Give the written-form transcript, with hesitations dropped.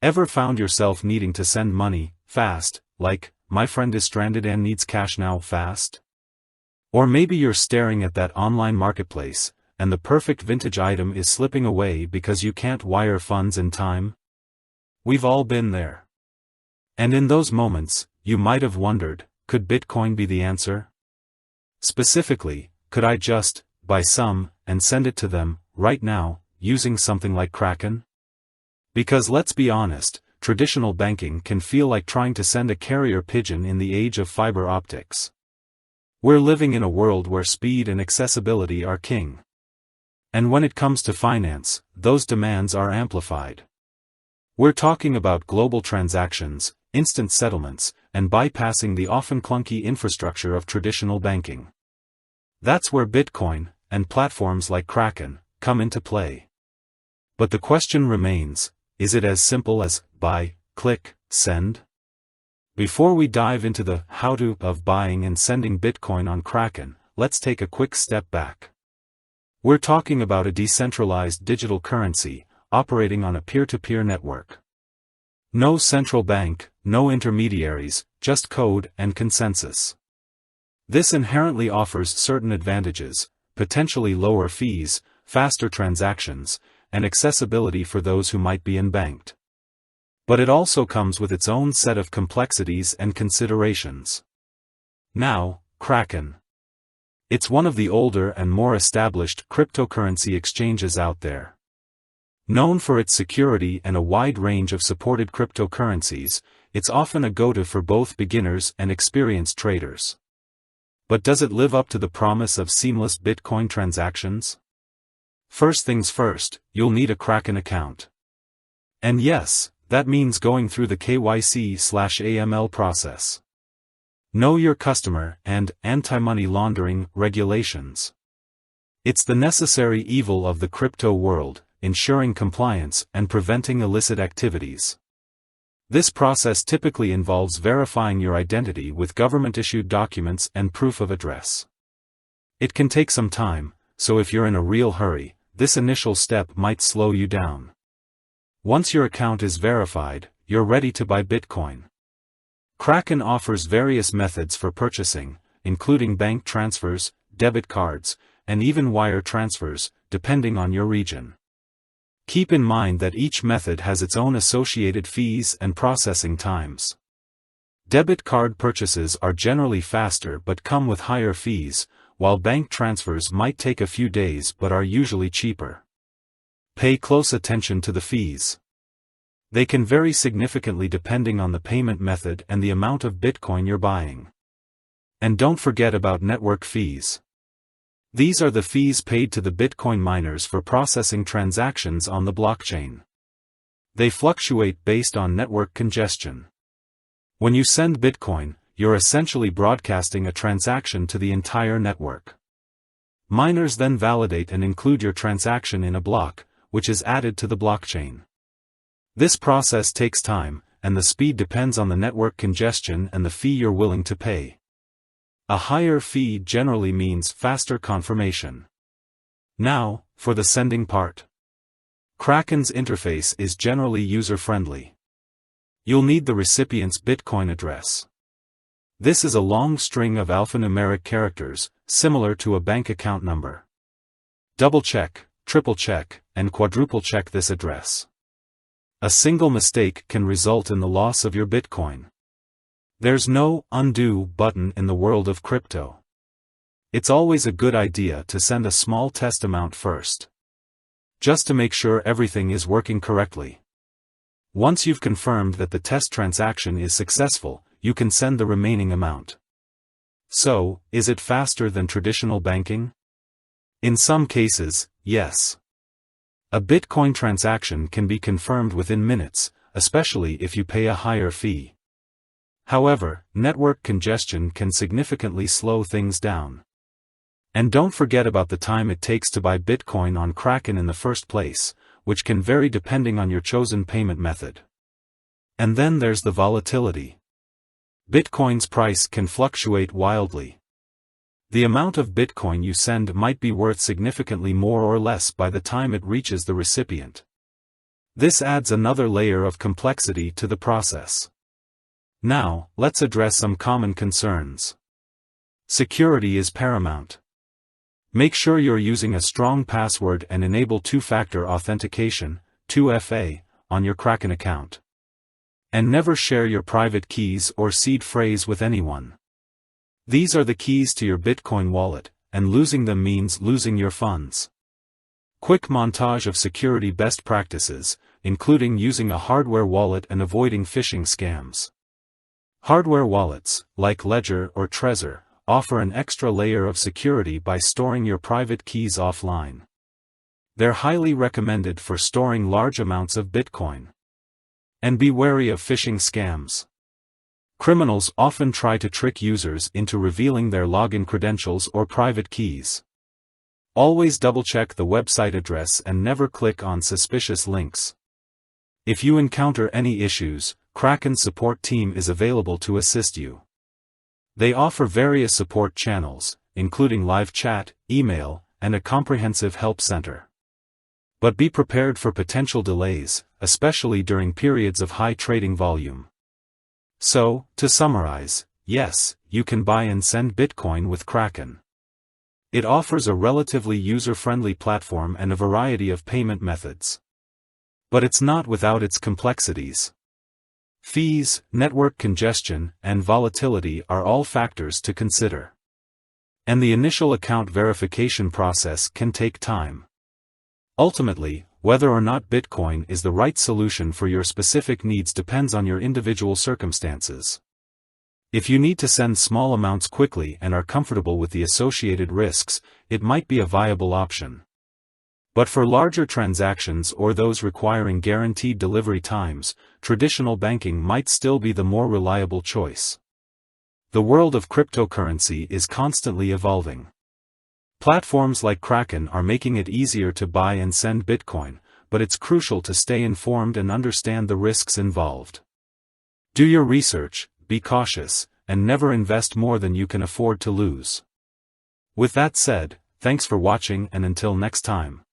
Ever found yourself needing to send money, fast, like, my friend is stranded and needs cash now fast? Or maybe you're staring at that online marketplace, and the perfect vintage item is slipping away because you can't wire funds in time? We've all been there. And in those moments, you might have wondered, could Bitcoin be the answer? Specifically, could I just buy some and send it to them right now, using something like Kraken? Because let's be honest, traditional banking can feel like trying to send a carrier pigeon in the age of fiber optics. We're living in a world where speed and accessibility are king. And when it comes to finance, those demands are amplified. We're talking about global transactions, instant settlements, and bypassing the often clunky infrastructure of traditional banking. That's where Bitcoin, and platforms like Kraken, come into play. But the question remains, is it as simple as buy, click, send? Before we dive into the how-to of buying and sending Bitcoin on Kraken, let's take a quick step back. We're talking about a decentralized digital currency, operating on a peer-to-peer network. No central bank, no intermediaries, just code and consensus. This inherently offers certain advantages, potentially lower fees, faster transactions, and accessibility for those who might be unbanked. But it also comes with its own set of complexities and considerations. Now, Kraken. It's one of the older and more established cryptocurrency exchanges out there. Known for its security and a wide range of supported cryptocurrencies, it's often a go-to for both beginners and experienced traders. But does it live up to the promise of seamless Bitcoin transactions? First things first, you'll need a Kraken account. And yes, that means going through the KYC/AML process. Know your customer and anti-money laundering regulations. It's the necessary evil of the crypto world, ensuring compliance and preventing illicit activities. This process typically involves verifying your identity with government-issued documents and proof of address. It can take some time, so if you're in a real hurry, this initial step might slow you down. Once your account is verified, you're ready to buy Bitcoin. Kraken offers various methods for purchasing, including bank transfers, debit cards, and even wire transfers, depending on your region. Keep in mind that each method has its own associated fees and processing times. Debit card purchases are generally faster but come with higher fees, while bank transfers might take a few days but are usually cheaper. Pay close attention to the fees. They can vary significantly depending on the payment method and the amount of Bitcoin you're buying. And don't forget about network fees. These are the fees paid to the Bitcoin miners for processing transactions on the blockchain. They fluctuate based on network congestion. When you send Bitcoin, you're essentially broadcasting a transaction to the entire network. Miners then validate and include your transaction in a block, which is added to the blockchain. This process takes time, and the speed depends on the network congestion and the fee you're willing to pay. A higher fee generally means faster confirmation. Now, for the sending part. Kraken's interface is generally user-friendly. You'll need the recipient's Bitcoin address. This is a long string of alphanumeric characters, similar to a bank account number. Double-check, triple-check, and quadruple-check this address. A single mistake can result in the loss of your Bitcoin. There's no undo button in the world of crypto. It's always a good idea to send a small test amount first, just to make sure everything is working correctly. Once you've confirmed that the test transaction is successful, you can send the remaining amount. So, is it faster than traditional banking? In some cases, yes. A Bitcoin transaction can be confirmed within minutes, especially if you pay a higher fee. However, network congestion can significantly slow things down. And don't forget about the time it takes to buy Bitcoin on Kraken in the first place, which can vary depending on your chosen payment method. And then there's the volatility. Bitcoin's price can fluctuate wildly. The amount of Bitcoin you send might be worth significantly more or less by the time it reaches the recipient. This adds another layer of complexity to the process. Now, let's address some common concerns. Security is paramount. Make sure you're using a strong password and enable two-factor authentication, 2FA, on your Kraken account. And never share your private keys or seed phrase with anyone. These are the keys to your Bitcoin wallet, and losing them means losing your funds. Quick montage of security best practices, including using a hardware wallet and avoiding phishing scams. Hardware wallets, like Ledger or Trezor, offer an extra layer of security by storing your private keys offline. They're highly recommended for storing large amounts of Bitcoin. And be wary of phishing scams. Criminals often try to trick users into revealing their login credentials or private keys. Always double-check the website address and never click on suspicious links. If you encounter any issues, Kraken's support team is available to assist you. They offer various support channels, including live chat, email, and a comprehensive help center. But be prepared for potential delays, especially during periods of high trading volume. So, to summarize, yes, you can buy and send Bitcoin with Kraken. It offers a relatively user-friendly platform and a variety of payment methods. But it's not without its complexities. Fees, network congestion, and volatility are all factors to consider. And the initial account verification process can take time. Ultimately, whether or not Bitcoin is the right solution for your specific needs depends on your individual circumstances. If you need to send small amounts quickly and are comfortable with the associated risks, it might be a viable option. But for larger transactions or those requiring guaranteed delivery times, traditional banking might still be the more reliable choice. The world of cryptocurrency is constantly evolving. Platforms like Kraken are making it easier to buy and send Bitcoin, but it's crucial to stay informed and understand the risks involved. Do your research, be cautious, and never invest more than you can afford to lose. With that said, thanks for watching and until next time.